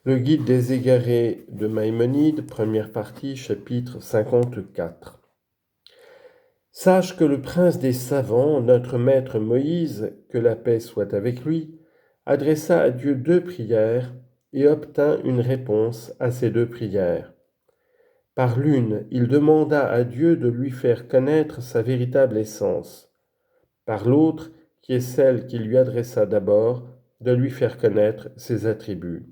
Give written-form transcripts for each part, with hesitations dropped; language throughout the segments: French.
Le guide des égarés de Maïmonide, première partie, chapitre 54. Sache que le prince des savants, notre maître Moïse, que la paix soit avec lui, adressa à Dieu 2 prières et obtint une réponse à ces 2 prières. Par l'une, il demanda à Dieu de lui faire connaître sa véritable essence. Par l'autre, qui est celle qu'il lui adressa d'abord, de lui faire connaître ses attributs.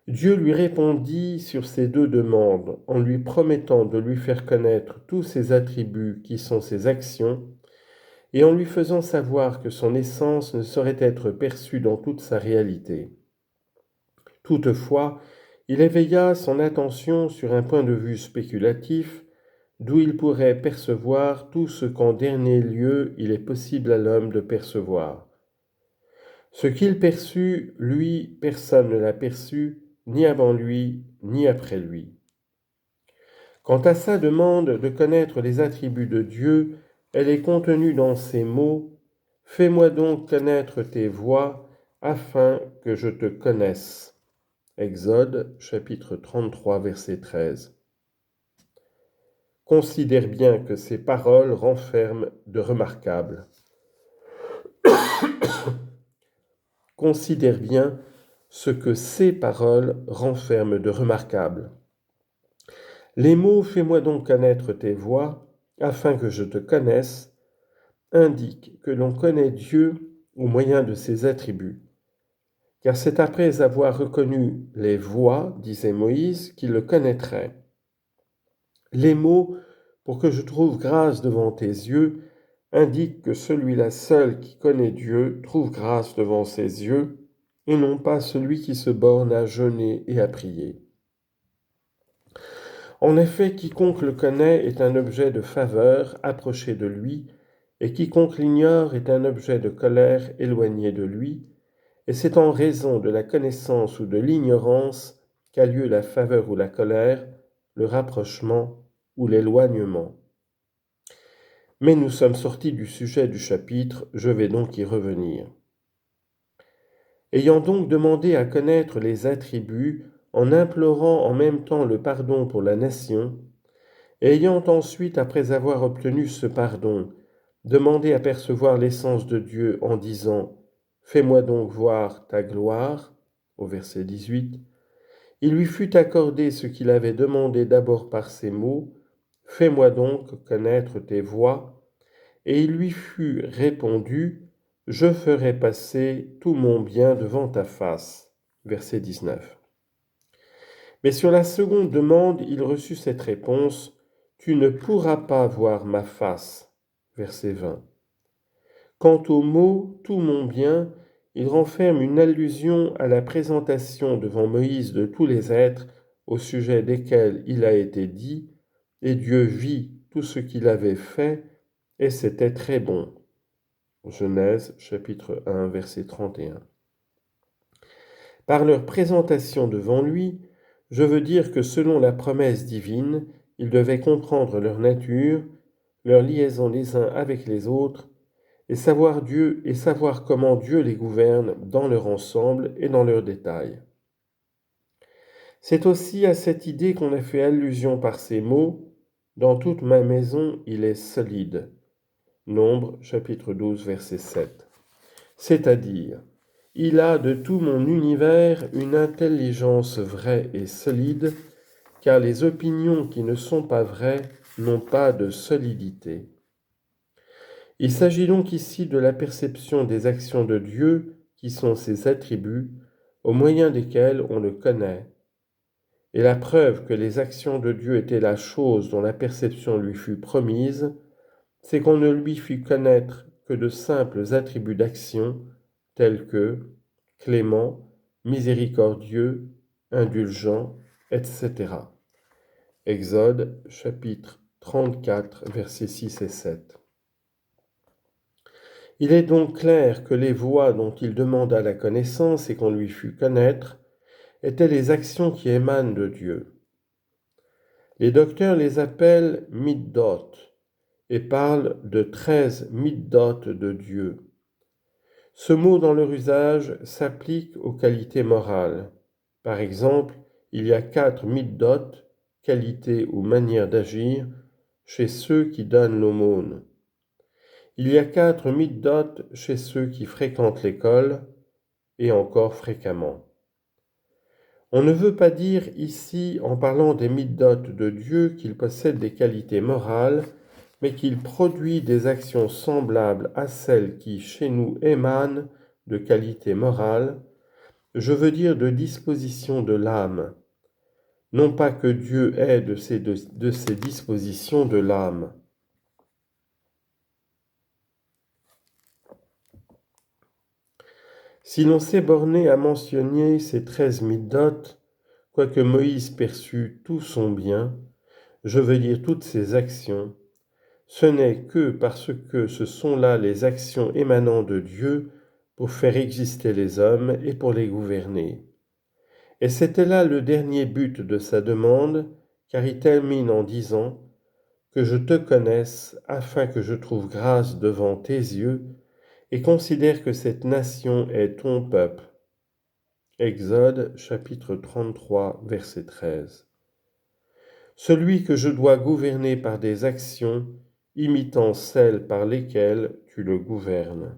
Dieu lui répondit sur ces 2 demandes en lui promettant de lui faire connaître tous ses attributs qui sont ses actions et en lui faisant savoir que son essence ne saurait être perçue dans toute sa réalité. Toutefois, il éveilla son attention sur un point de vue spéculatif d'où il pourrait percevoir tout ce qu'en dernier lieu il est possible à l'homme de percevoir. Ce qu'il perçut, lui, personne ne l'a perçu, ni avant lui, ni après lui. Quant à sa demande de connaître les attributs de Dieu, elle est contenue dans ces mots « Fais-moi donc connaître tes voies, afin que je te connaisse ». Exode, chapitre 33, verset 13. Considère bien que ces paroles renferment de remarquables. Considère bien ce que ces paroles renferment de remarquable. Les mots « Fais-moi donc connaître tes voies, afin que je te connaisse » indiquent que l'on connaît Dieu au moyen de ses attributs. Car c'est après avoir reconnu les voies, disait Moïse, qu'il le connaîtrait. Les mots « pour que je trouve grâce devant tes yeux » indiquent que celui-là seul qui connaît Dieu trouve grâce devant ses yeux, et non pas celui qui se borne à jeûner et à prier. En effet, quiconque le connaît est un objet de faveur approché de lui, et quiconque l'ignore est un objet de colère éloigné de lui, et c'est en raison de la connaissance ou de l'ignorance qu'a lieu la faveur ou la colère, le rapprochement ou l'éloignement. Mais nous sommes sortis du sujet du chapitre, je vais donc y revenir. Ayant donc demandé à connaître les attributs, en implorant en même temps le pardon pour la nation, et ayant ensuite, après avoir obtenu ce pardon, demandé à percevoir l'essence de Dieu en disant « Fais-moi donc voir ta gloire » au verset 18, il lui fut accordé ce qu'il avait demandé d'abord par ces mots « Fais-moi donc connaître tes voies » et il lui fut répondu « Je ferai passer tout mon bien devant ta face » verset 19. Mais sur la seconde demande, il reçut cette réponse « Tu ne pourras pas voir ma face » verset 20. Quant au mot « tout mon bien », il renferme une allusion à la présentation devant Moïse de tous les êtres au sujet desquels il a été dit « Et Dieu vit tout ce qu'il avait fait, et c'était très bon ». Genèse chapitre 1 verset 31. Par leur présentation devant lui, je veux dire que selon la promesse divine, ils devaient comprendre leur nature, leur liaison les uns avec les autres, et savoir Dieu et savoir comment Dieu les gouverne dans leur ensemble et dans leurs détails. C'est aussi à cette idée qu'on a fait allusion par ces mots « Dans toute ma maison, il est solide ». Nombre, chapitre 12, verset 7. C'est-à-dire, il a de tout mon univers une intelligence vraie et solide, car les opinions qui ne sont pas vraies n'ont pas de solidité. Il s'agit donc ici de la perception des actions de Dieu, qui sont ses attributs, au moyen desquels on le connaît. Et la preuve que les actions de Dieu étaient la chose dont la perception lui fut promise, c'est qu'on ne lui fit connaître que de simples attributs d'action, tels que clément, miséricordieux, indulgent, etc. Exode chapitre 34, versets 6 et 7. Il est donc clair que les voies dont il demanda la connaissance et qu'on lui fut connaître étaient les actions qui émanent de Dieu. Les docteurs les appellent middot et parlent de 13 middot de Dieu. Ce mot dans leur usage s'applique aux qualités morales. Par exemple, il y a 4 middot, qualités ou manières d'agir, chez ceux qui donnent l'aumône. Il y a 4 middot chez ceux qui fréquentent l'école, et encore fréquemment. On ne veut pas dire ici, en parlant des middot de Dieu, qu'il possède des qualités morales, mais qu'il produit des actions semblables à celles qui, chez nous, émanent de qualités morales, je veux dire de dispositions de l'âme. Non pas que Dieu ait de ces dispositions de l'âme. Si l'on s'est borné à mentionner ces 13 middot, quoique Moïse perçut tout son bien, je veux dire toutes ses actions, ce n'est que parce que ce sont là les actions émanant de Dieu pour faire exister les hommes et pour les gouverner. Et c'était là le dernier but de sa demande, car il termine en disant « Que je te connaisse, afin que je trouve grâce devant tes yeux, et considère que cette nation est ton peuple. » Exode chapitre 33, verset 13. Celui que je dois gouverner par des actions imitant celles par lesquelles tu le gouvernes.